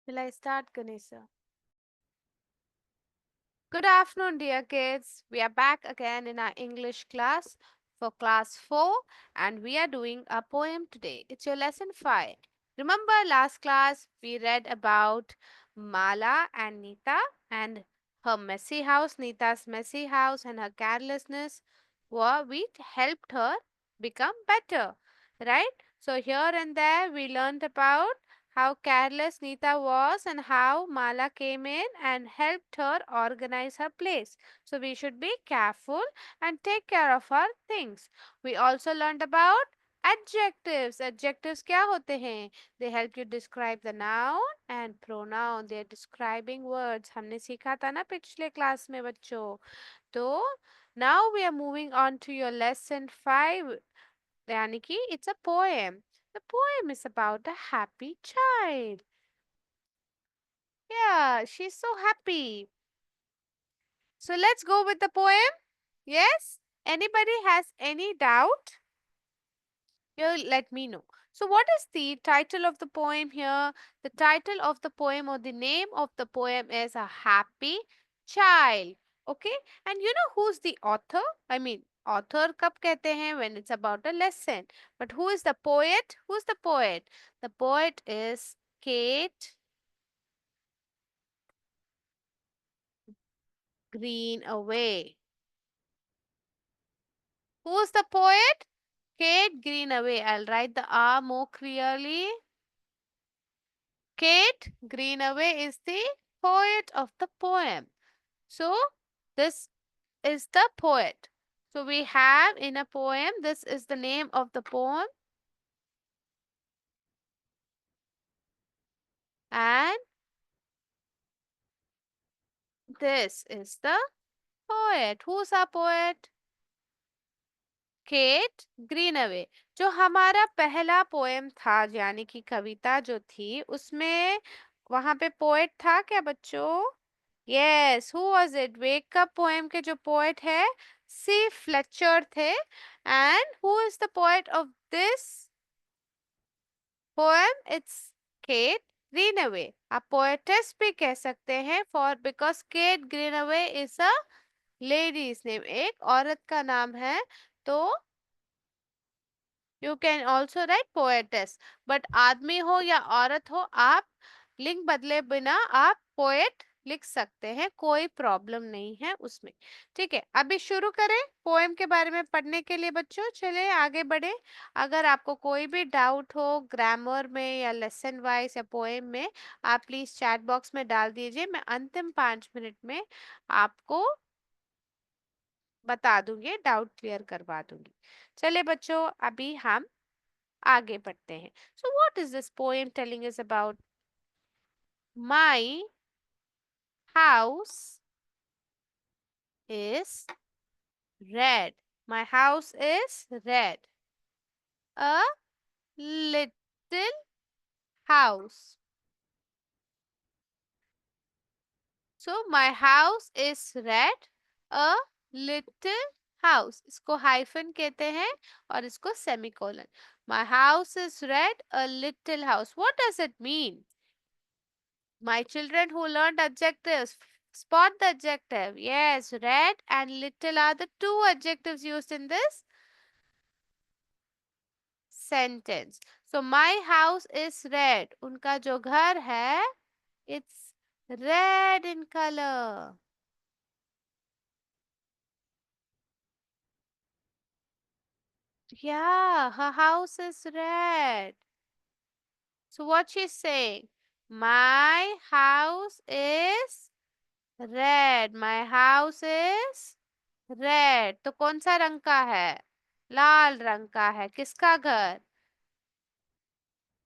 Will I start, Ganesha? Good afternoon, dear kids. We are back again in our English class for class 4 and we are doing a poem today. It's your lesson 5. Remember last class we read about Mala and Nita and her messy house, Nita's messy house and her carelessness were we helped her become better, right? So here and there we learned about how careless Nita was and how Mala came in and helped her organize her place. So we should be careful and take care of our things. We also learned about adjectives. Adjectives क्या होते हैं? They help you describe the noun and pronoun. They are describing words. हमने सीखा था ना पिछले class में बच्चों. तो now we are moving on to your lesson 5. यानी कि it's a poem. The poem is about a happy child. Yeah, she's so happy. So let's go with the poem. Yes? Anybody has any doubt? You let me know. So what is the title of the poem here? The title of the poem or the name of the poem is A Happy Child. Okay? And you know who's the author? I mean, author कब कहते हैं? When it's about a lesson. But who is the poet? Who's the poet? The poet is Kate Greenaway. Who's the poet? Kate Greenaway. I'll write the R more clearly. Kate Greenaway is the poet of the poem. So, this is the poet. So, we have in a poem, this is the name of the poem, and this is the poet. Who's our poet? Kate Greenaway. जो हमारा पहला poem था यानी कि कविता जो थी उसमें वहां पे पोएट था क्या बच्चों? Yes, who was it? Wake up poem के जो पोएट है सी फ्लेचर थे. And who is the poet of this poem? It's Kate Greenaway. आप पोएटेस भी कह सकते हैं for because Kate Greenaway is a ladies name, एक औरत का नाम है. तो you can also write poetess. But आदमी हो या औरत हो, आप लिंग बदले बिना आप पोएट लिख सकते हैं, कोई प्रॉब्लम नहीं है उसमें. ठीक है, अभी शुरू करें पोएम के बारे में पढ़ने के लिए बच्चों. चले आगे बढ़े. अगर आपको कोई भी डाउट हो ग्रामर में या लेसन वाइज या पोएम में, आप प्लीज चैट बॉक्स में डाल दीजिए. मैं अंतिम 5 मिनट में आपको बता दूंगी, डाउट क्लियर करवा दूंगी. चले बच्चों, अभी हम आगे बढ़ते हैं. So what is this poem telling is about? My house is red. My house is red. A little house. So my house is red. A little house. इसको हाइफन कहते हैं और इसको semicolon. My house is red, a little house. What does it mean? My children who learned adjectives, spot the adjective. Yes, red and little are the two adjectives used in this sentence. So my house is red. उनका जो घर है, it's red in color. Yeah, her house is red. So what she's saying? My house is red. My house is red. तो कौन सा रंग का है? लाल रंग का है. किसका घर?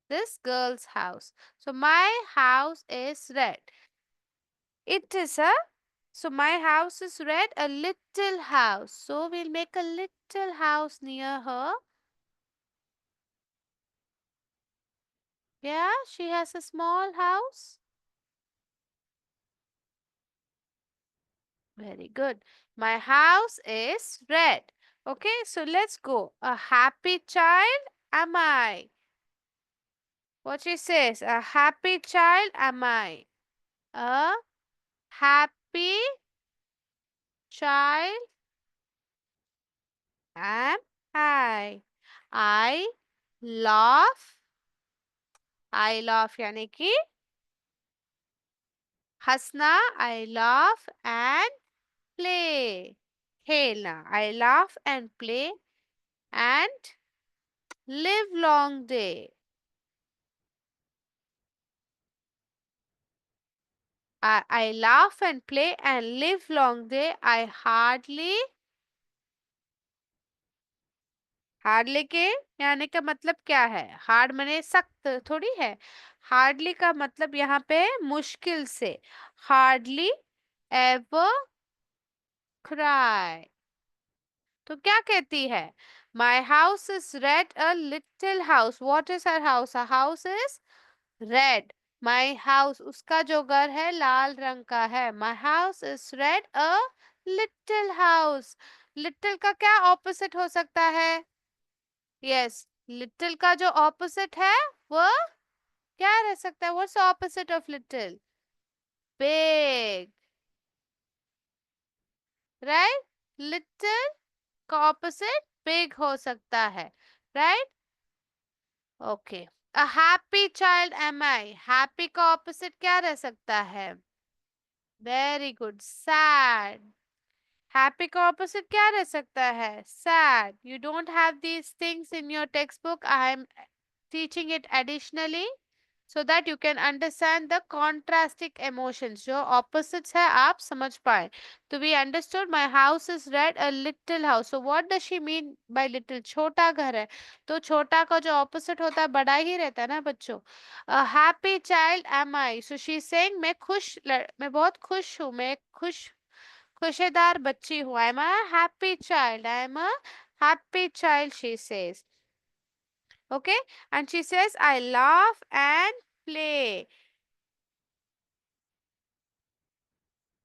This girls house. So my house is red. It is a so my house is red, a little house. So we'll make a little house near her. Yeah, she has a small house. Very good. My house is red. Okay, so let's go. A happy child am I. What she says, a happy child am I. A happy child am I. I laugh. I laugh यानी कि हंसना. I laugh and play. खेलना. I laugh and play and live long day. I laugh and play and live long day. I hardly के यानी का मतलब क्या है? हार्ड माने सख्त थोड़ी है. हार्डली का मतलब यहाँ पे मुश्किल से. Hardly ever cry. तो क्या कहती है? My house is red a little house. What is her house? A house is red. My house उसका जो घर है लाल रंग का है. My house is red a little house. Little का क्या ऑपोजिट हो सकता है? यस, लिटिल का जो ऑपोजिट है वो क्या रह सकता है? What's opposite of little? Big. Right. Little का ऑपोजिट बिग हो सकता है. Right. Okay. A happy child M I. Happy का ऑपोजिट क्या रह सकता है? Very good. सैड. हैप्पी का ऑपोजिट क्या रह सकता है? Sad. You don't have these things in your text book. I am teaching it additionally so that you can understand the contrasting emotions. जो opposites है आप समझ पाए. तो we understood my house is red a little house. So what does she mean by little? छोटा घर है. तो छोटा का जो opposite होता है बड़ा ही रहता है ना बच्चों. A happy child am I. So she is saying मैं बहुत खुश हूँ. मैं खुशेदार बच्ची हूँ. I am a happy child. I am a happy child, she says. Okay, and she says I laugh and play.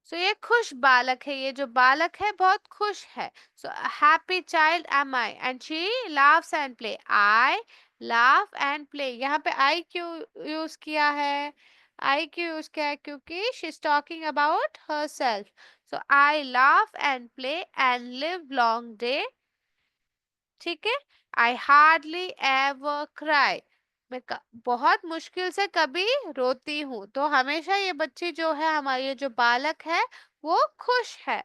So ये खुश बालक है. ये जो बालक है बहुत खुश है. So a happy child am I and she laughs and play. I laugh and play. यहाँ पे I क्यों यूज किया है? I क्यों यूज किया है? क्योंकि she is talking about herself. So I laugh and play and live long day. ठीक है. I hardly ever cry. बहुत मुश्किल से कभी रोती हूँ. तो हमेशा ये बच्ची जो है हमारी ये जो बालक है वो खुश है.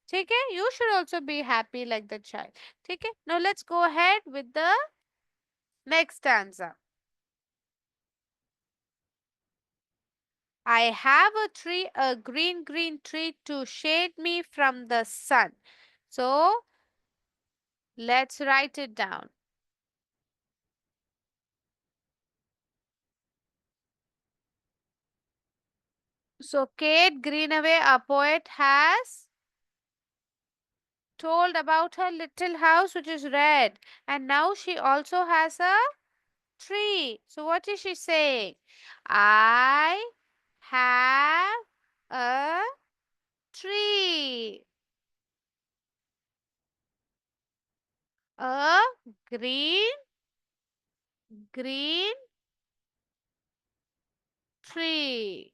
ठीक है. You should also be happy like the child. ठीक है. No let's go ahead with the next answer. I have a tree, a green tree to shade me from the sun. So let's write it down. So Kate Greenaway, a poet, has told about her little house which is red, and now she also has a tree. So what is she saying? I have a tree. A green tree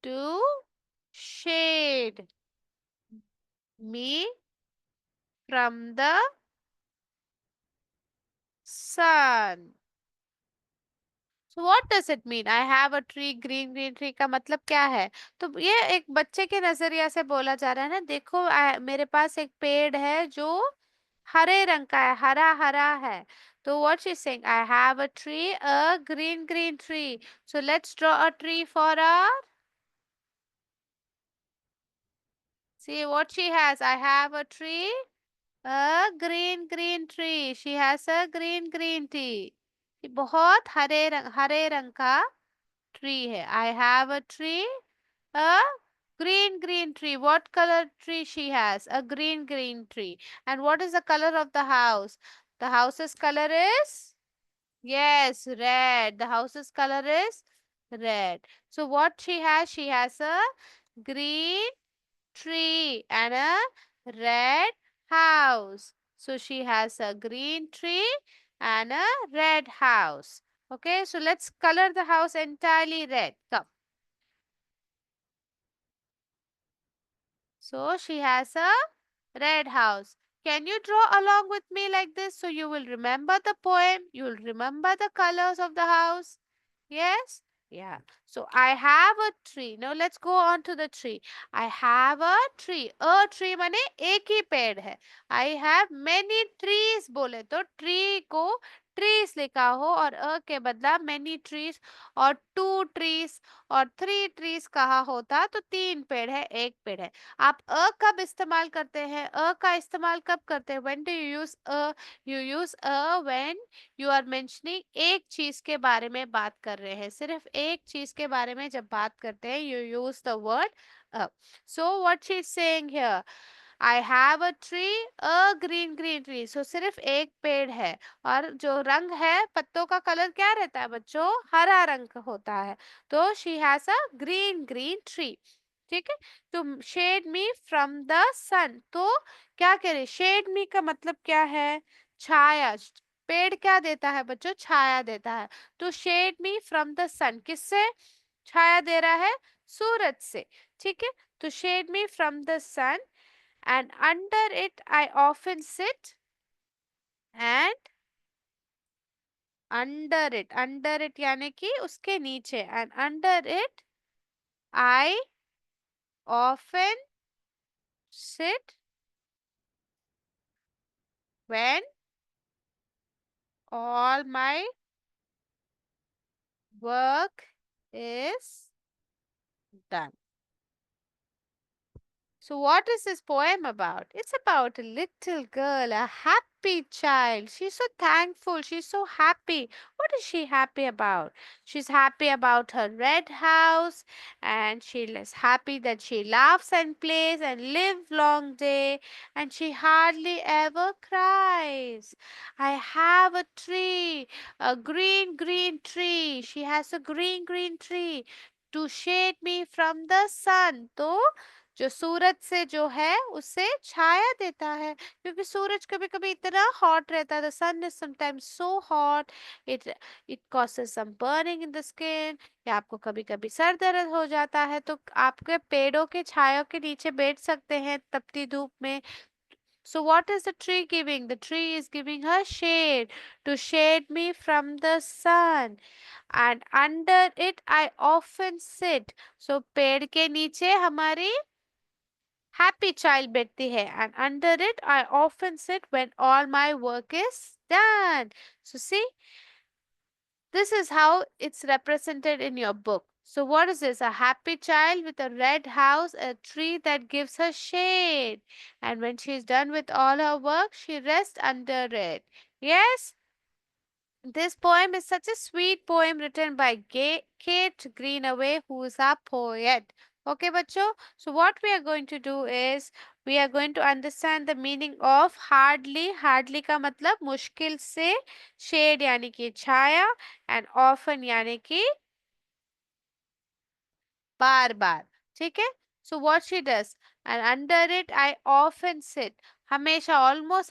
to shade me from the sun. So what does it mean? I have a tree, green tree का मतलब क्या है? तो ये एक बच्चे के नजरिया से बोला जा रहा है ना. देखो मेरे पास एक पेड़ है जो हरे रंग का है. हरा हरा है. तो what she's saying? I have a tree, a green tree. So let's draw a tree for our. See what she has. I have a tree, a green tree. She has a green tree. ये बहुत हरे रंग का tree है. I have a tree, a green tree. What color tree she has? A green tree. And what is the color of the house? The house's color is? Yes, red. The house's color is red. So what she has? She has a green tree and a red house. So she has a green tree and a red house. Okay, so let's color the house entirely red. Come. So she has a red house. Can you draw along with me like this so you will remember the poem? You will remember the colors of the house. Yes? Yeah. So I have a tree. Now let's go on to the tree. I have a tree. A tree माने एक ही पेड़ है. I have many trees बोले तो tree को trees लिखा हो और अ के बदला many trees और two trees और three trees कहा होता तो तीन पेड़ है एक पेड़ है. आप अ कब इस्तेमाल करते हैं? अ का इस्तेमाल कब करते हैं? When do you use a? You use a when you are mentioning एक चीज के बारे में बात कर रहे हैं. सिर्फ एक चीज के बारे में जब बात करते हैं you use the word so what she is saying here. I have a tree, a green green tree. So सिर्फ एक पेड़ है और जो रंग है पत्तों का कलर क्या रहता है बच्चों? हरा रंग का होता है. तो she has a green green tree. ठीक है. तो शेड मी फ्रॉम द सन. तो क्या कह रहे? शेड मी का मतलब क्या है? छाया. पेड़ क्या देता है बच्चों? छाया देता है. तो शेड मी फ्रॉम द सन किससे छाया दे रहा है? सूरज से. ठीक है. तो shade me from the sun and under it I often sit and under it यानी कि उसके नीचे and under it I often sit when all my work is done. So, what is this poem about? It's about a little girl, a happy child. She's so thankful. She's so happy. What is she happy about? She's happy about her red house, and she is happy that she laughs and plays and live long day, and she hardly ever cries. I have a tree, a green, green tree. She has a green, green tree to shade me from the sun. तो जो सूरज से जो है उससे छाया देता है क्योंकि सूरज कभी कभी इतना हॉट रहता है. The sun is sometimes so hot it it causes some burning in the skin. या आपको कभी कभी सर दर्द हो जाता है तो आपके पेड़ों के छाया के नीचे बैठ सकते हैं तपती धूप में. So what is the tree giving? The tree is giving her shade to shade me from the sun. And under it I often sit. So पेड़ के नीचे हमारी happy child बैठती है. And under it I often sit when all my work is done. So see, this is how it's represented in your book. So what is this? A happy child with a red house, a tree that gives her shade. And when she's done with all her work, she rests under it. Yes? This poem is such a sweet poem written by Kate Greenaway, who is a poet. Okay, bachcho. So what we are going to do is we are going to understand the meaning of hardly. Hardly का मतलब मुश्किल से, shade यानी कि छाया, and often यानी कि बार बार. ठीक है. So what she does and under it I often sit. हमेशा ऑलमोस्ट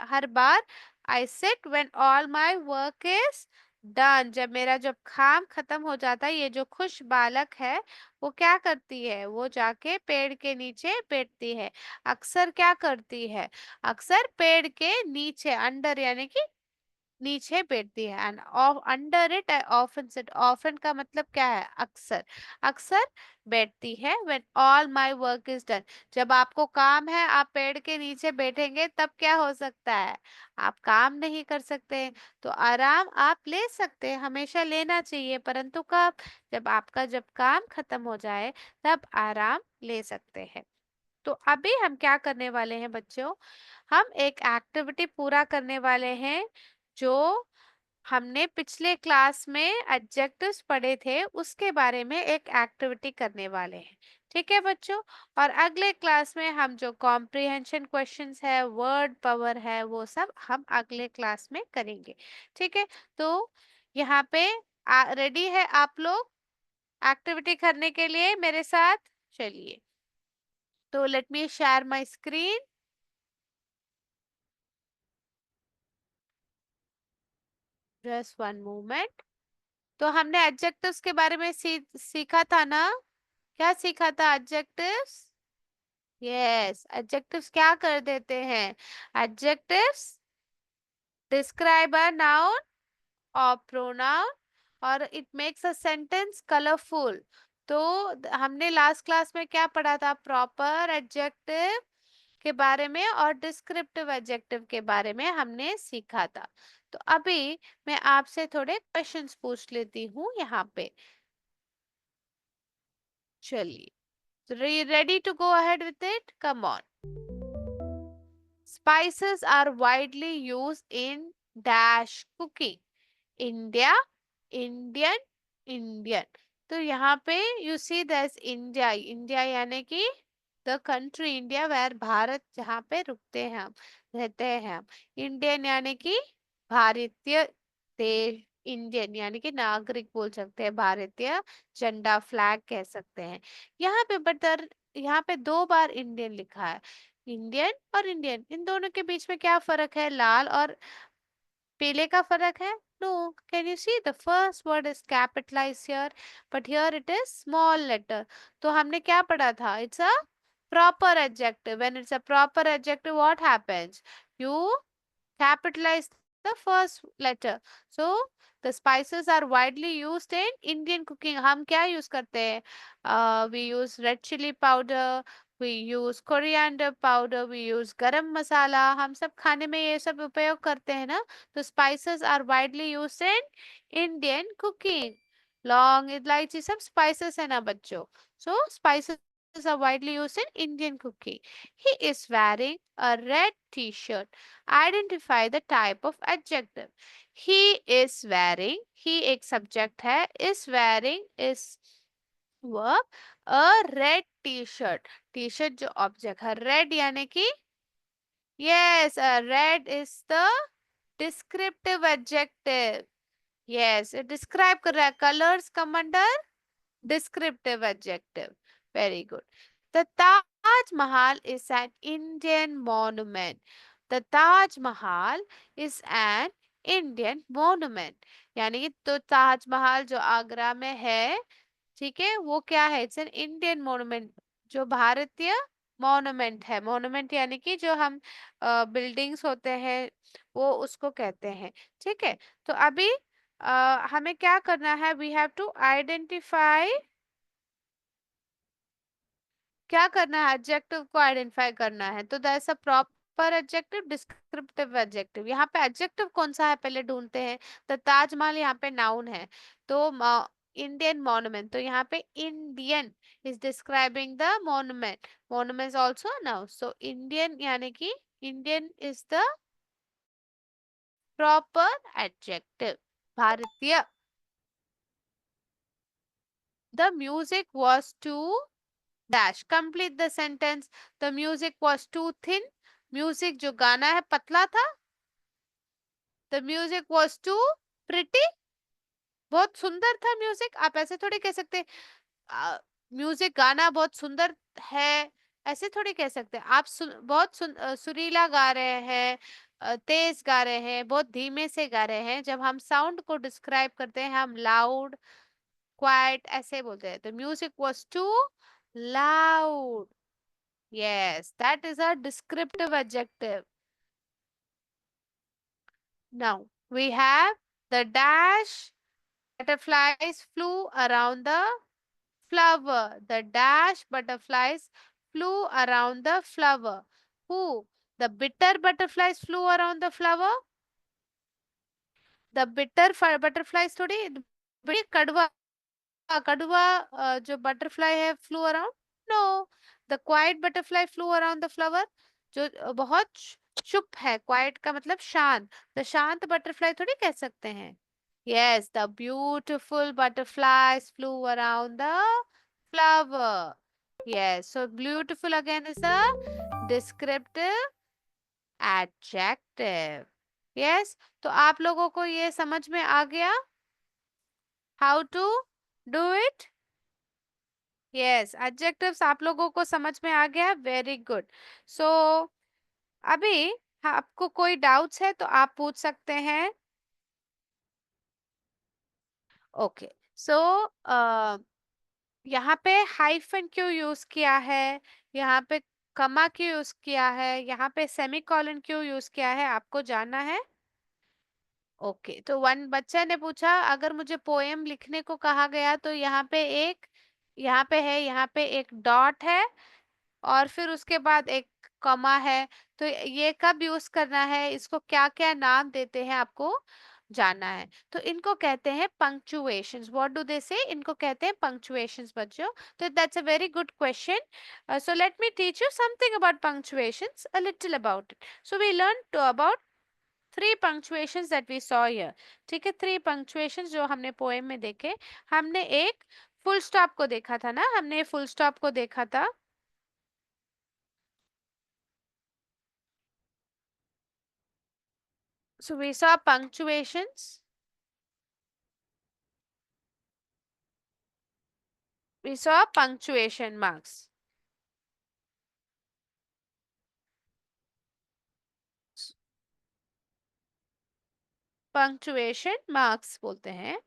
हर बार I sit when all my work is done. जब काम खत्म हो जाता है ये जो खुश बालक है वो क्या करती है? वो जाके पेड़ के नीचे बैठती है. अक्सर क्या करती है? अक्सर पेड़ के नीचे अंडर यानी कि नीचे बैठती है. And under it I often sit. Often का मतलब क्या है? अक्सर. अक्सर बैठती है. When all my work is done. जब आपको काम है आप पेड़ के नीचे बैठेंगे तब क्या हो सकता है? आप काम नहीं कर सकते. तो आराम आप ले सकते हैं, हमेशा लेना चाहिए, परंतु कब? जब काम खत्म हो जाए तब आराम ले सकते हैं. तो अभी हम क्या करने वाले हैं बच्चों? हम एक एक्टिविटी पूरा करने वाले हैं जो हमने पिछले क्लास में एडजेक्टिव्स पढ़े थे उसके बारे में एक एक्टिविटी करने वाले हैं. ठीक है बच्चों. और अगले क्लास में हम जो कॉम्प्रिहेंशन क्वेश्चंस है, वर्ड पावर है, वो सब हम अगले क्लास में करेंगे. ठीक है. तो यहाँ पे रेडी है आप लोग एक्टिविटी करने के लिए मेरे साथ? चलिए. तो let me share my screen. Just one moment. तो हमने एडजेक्टिव्स के बारे में सीखा था ना? क्या सीखा था? एडजेक्टिव्स। यस, एडजेक्टिव्स क्या कर देते हैं? एडजेक्टिव्स डिस्क्राइब अ नाउन और प्रोनाउन और it makes a sentence colourful. तो हमने लास्ट क्लास में क्या पढ़ा था? प्रॉपर एडजेक्टिव के बारे में और डिस्क्रिप्टिव एडजेक्टिव के बारे में हमने सीखा था। तो अभी मैं आपसे थोड़े क्वेश्चंस पूछ लेती हूँ यहाँ पे। चलिए, ready to go ahead with it? Come on. Spices are widely used in dash cooking. India, Indian, Indian. तो यहाँ पे you see there's India. India यानी कि the country India where Bharat जहाँ पे रुकते हैं हम, रहते हैं हम. Indian यानी कि भारतीय देश. इंडियन यानी कि नागरिक बोल सकते हैं, भारतीय झंडा फ्लैग कह सकते हैं. यहाँ पे बटर, यहाँ पे 2 बार इंडियन लिखा है. इंडियन और इंडियन, इन दोनों के बीच में क्या फर्क है? लाल और पीले का फर्क है? No. Can you see the first word is capitalize here but here it is small letter. तो हमने क्या पढ़ा था? It's a proper adjective. When it's a proper adjective what happens? You capitalize the first letter. So the spices are widely used in Indian cooking. हम क्या use करते हैं? We use red chili powder, we use coriander powder, we use garam masala. हम सब खाने में ये सब उपयोग करते हैं ना? तो spices are widely used in Indian cooking. लौंग, इलायची सब spices है ना बच्चों? So spices are widely used in Indian cooking. He is wearing a red t-shirt. Identify the type of adjective. He is wearing, he एक subject है, is wearing is verb, a red t-shirt. T-shirt जो object है, red यानी कि yes, red is the descriptive adjective. Yes, it describe कर रहा है. Colors come under descriptive adjective. Very good. The Taj Mahal is an Indian monument. The Taj Mahal is an Indian monument. यानी कि तो ताजमहल जो आगरा में है, ठीक है, वो क्या है? इट्स एन इंडियन मोनुमेंट, जो भारतीय मोनुमेंट है. मोनुमेंट यानी कि जो हम बिल्डिंग्स होते हैं वो उसको कहते हैं. ठीक है. तो अभी हमें क्या करना है? We have to identify. क्या करना है? एडजेक्टिव को आइडेंटिफाई करना है. तो that's a proper adjective, descriptive adjective. यहाँ पे एडजेक्टिव कौन सा है पहले ढूंढते हैं. तो ताजमहल यहाँ पे नाउन है. तो इंडियन मॉन्यूमेंट, तो यहाँ पे Indian is describing the monument. Monument also noun. So Indian यानी कि Indian is the proper adjective, भारतीय. The music was too dash. Complete the sentence. The music was too thin. Music जो गाना है पतला था. The music was too pretty. बहुत सुंदर था म्यूजिक. आप ऐसे थोड़ी कह सकते. म्यूजिक गाना बहुत सुंदर है, ऐसे थोड़ी कह सकते. आप बहुत सुरीला गा रहे हैं, तेज गा रहे हैं, बहुत धीमे से गा रहे हैं. जब हम साउंड को डिस्क्राइब करते हैं हम लाउड, क्वाइट ऐसे बोलते हैं. तो music was too loud. Yes, that is a descriptive adjective. Now we have the dash butterflies flew around the flower. The dash butterflies flew around the flower. Who? The bitter butterflies flew around the flower. The bitter butterflies थोड़ी, बड़ी कड़वा कड़वा जो butterfly है flew around. No. The quiet butterfly flew around the flower. जो बहुत चुप है. क्वाइट का मतलब शांत. द शांत बटरफ्लाई थोड़ी कह सकते हैं. Yes, the beautiful butterflies flew around the flower. Yes, so beautiful again is a descriptive adjective. Yes, तो आप लोगों को ये समझ में आ गया how to do it. Yes, adjectives आप लोगों को समझ में आ गया. Very good. सो अभी आपको कोई डाउट्स है तो आप पूछ सकते हैं. ओके, सो यहाँ पे हाइफन क्यों यूज किया है, यहाँ पे कमा क्यों यूज किया है, यहाँ पे सेमीकोलन क्यों यूज किया है, आपको जानना है? ओके, तो वन बच्चा ने पूछा अगर मुझे पोएम लिखने को कहा गया तो यहाँ पे एक, यहाँ पे है, यहाँ पे एक डॉट है और फिर उसके बाद एक कॉमा है। तो ये कब यूज करना है, इसको क्या क्या नाम देते हैं आपको जानना है। तो इनको कहते हैं पंक्चुएशंस। व्हाट डू दे से, इनको कहते हैं पंक्चुएशंस बच्चों। तो that's a very good question. So let me teach you something about punctuations, a little about it. So we learn to about three punctuations that we saw here. ठीक है, three punctuations जो हमने poem में देखे। हमने एक full stop को देखा था ना, हमने फुल स्टॉप को देखा था। So we saw punctuations, we saw punctuation marks. Punctuation marks बोलते हैं।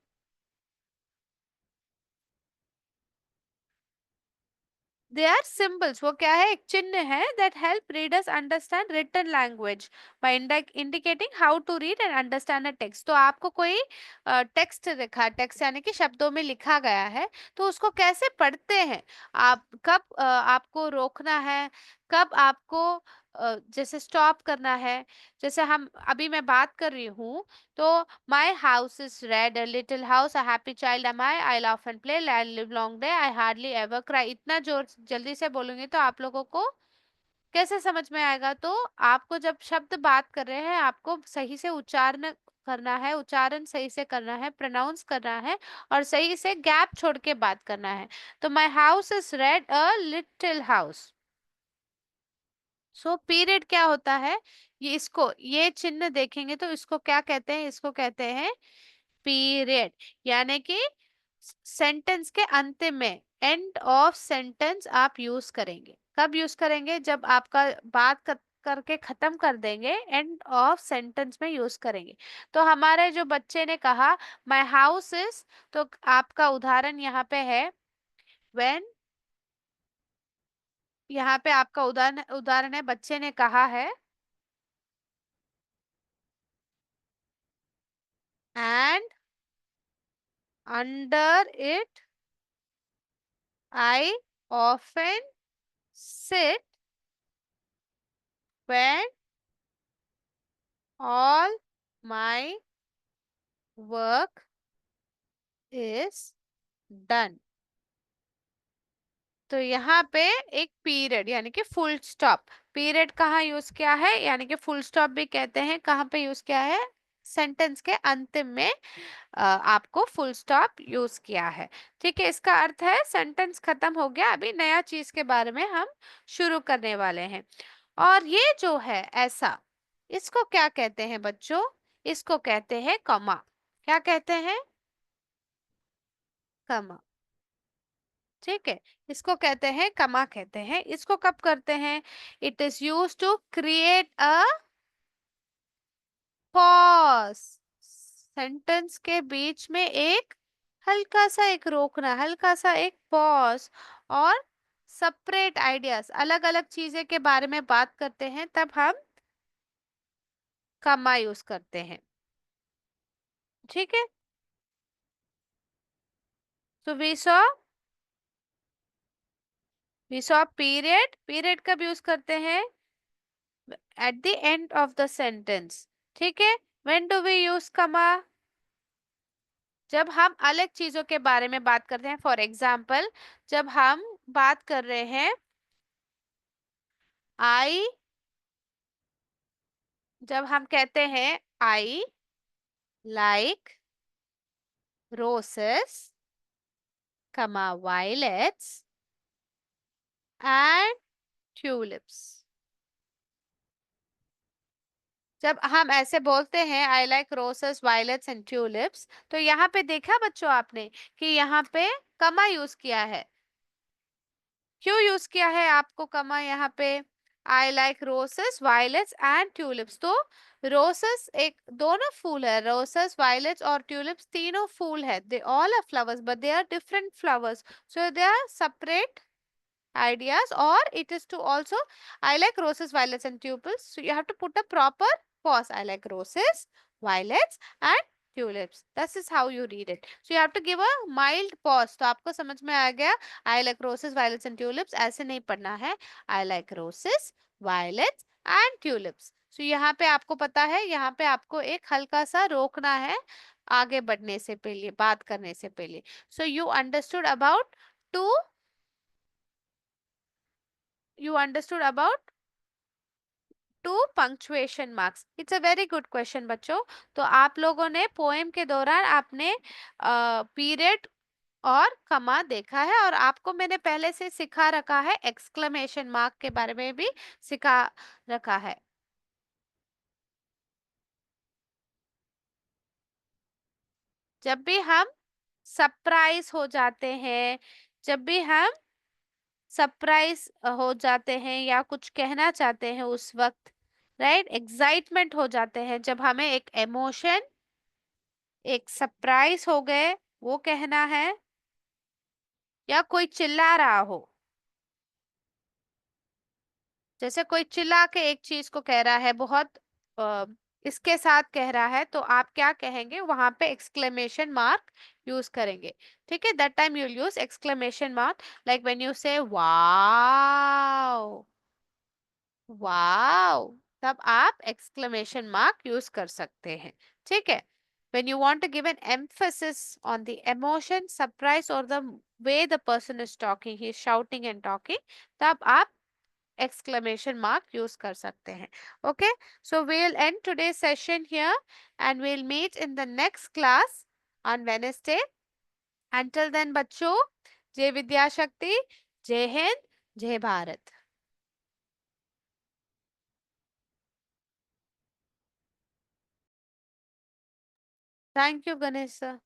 दे आर सिंबल्स, वो क्या है, एक चिन्ह है that help readers understand written language by indicating how to read and understand a text. तो आपको कोई टेक्स्ट लिखा, टेक्स्ट यानी कि शब्दों में लिखा गया है, तो उसको कैसे पढ़ते हैं आप, कब आपको रोकना है, कब आपको जैसे स्टॉप करना है। जैसे हम अभी मैं बात कर रही हूँ, तो my house is red, a little house, a happy child M I laugh and play, live long day, I hardly ever cry. इतना जोर जल्दी से बोलूंगी तो आप लोगों को कैसे समझ में आएगा। तो आपको जब शब्द बात कर रहे हैं, आपको सही से उच्चारण करना है, उच्चारण सही से करना है, प्रोनाउंस करना है, और सही से गैप छोड़ के बात करना है। तो my house is red, a little house. So period क्या होता है, ये इसको ये चिन्ह देखेंगे तो इसको क्या कहते हैं, इसको कहते हैं पीरियड। यानी कि सेंटेंस के अंत में, एंड ऑफ सेंटेंस आप यूज करेंगे। कब यूज करेंगे, जब आपका बात करके खत्म कर देंगे, एंड ऑफ सेंटेंस में यूज करेंगे। तो हमारे जो बच्चे ने कहा माय हाउस इज, तो आपका उदाहरण यहाँ पे है व्हेन, यहाँ पे आपका उदाहरण उदाहरण है, बच्चे ने कहा है and under it I often sit when all my work is done। तो यहाँ पे एक पीरियड यानी कि फुल स्टॉप, पीरियड कहाँ यूज किया है, यानी कि फुल स्टॉप भी कहते हैं, कहाँ पे यूज किया है, सेंटेंस के अंतिम में आपको फुल स्टॉप यूज किया है। ठीक है, इसका अर्थ है सेंटेंस खत्म हो गया, अभी नया चीज के बारे में हम शुरू करने वाले हैं। और ये जो है ऐसा, इसको क्या कहते हैं बच्चों, इसको कहते हैं कॉमा। क्या कहते हैं, कॉमा। ठीक है, इसको कहते हैं कमा कहते हैं। इसको कब करते हैं, it is use to create a pause. Sentence के बीच में एक हल्का सा एक रोकना, हल्का सा एक पॉज, और सेपरेट आइडियाज, अलग अलग चीजें के बारे में बात करते हैं, तब हम कमा यूज करते हैं। ठीक है, तो वी सॉ पीरियड, पीरियड कब यूज करते हैं, at the end of the sentence. ठीक है, व्हेन डू वी यूज कमा, जब हम अलग चीजों के बारे में बात करते हैं। फॉर एग्जाम्पल, जब हम बात कर रहे हैं आई, जब हम कहते हैं आई लाइक रोसेस, कमा वायलेट्स एंड ट्यूलिप्स। जब हम ऐसे बोलते हैं I like रोसेस violets and tulips, तो यहाँ पे देखा बच्चों आपने कि यहाँ पे कमा यूज किया है। क्यों यूज किया है आपको कमा यहाँ पे, I like रोसेस violets and tulips. तो रोसेस एक दोनों फूल है, रोसेस वायलेट्स और ट्यूलिप्स तीनों फूल है, they all are flowers but they are different flowers, so they are separate ideas, or it is to also I like roses, violets and tulips, so you have to put a proper pause. I like roses, violets and tulips, this is how you read it, so you have to give a mild pause। तो आपको समझ में आ गया, I like roses, violets and tulips ऐसे नहीं पढ़ना है, I like roses, violets and tulips। so यहाँ पे आपको पता है, यहाँ पे आपको एक हल्का सा रोकना है आगे बढ़ने से पहले, बात करने से पहले। so you understood about two, you understood about two punctuation marks. It's a very good question बच्चों। तो आप लोगों ने पोएम के दौरान आपने पीरियड और कमा देखा है, और आपको मैंने पहले से सिखा रखा है, एक्सक्लेमेशन मार्क के बारे में भी सिखा रखा है। जब भी हम सरप्राइज हो जाते हैं, जब भी हम सरप्राइज हो जाते हैं या कुछ कहना चाहते हैं उस वक्त, राइट, एक्साइटमेंट हो जाते हैं, जब हमें एक इमोशन, एक सरप्राइज हो गए वो कहना है, या कोई चिल्ला रहा हो, जैसे कोई चिल्ला के एक चीज को कह रहा है बहुत अ, इसके साथ कह रहा है, तो आप क्या कहेंगे वहां पे, एक्सक्लेमेशन मार्क यूज करेंगे। ठीक है, that time you use exclamation mark, like when you से वाओ, वाओ, तब आप एक्सक्लेमेशन मार्क यूज कर सकते हैं। ठीक है, when you want to give an emphasis on the emotion, surprise or the way the person is talking, he is shouting and talking, तब आप exclamation mark use कर सकते हैं। Okay, so we'll end today's session here and we'll meet in the next class on Wednesday. Until then बच्चों, जय विद्या शक्ति, जय हिंद, जय Bharat. Thank you, Ganesh sir.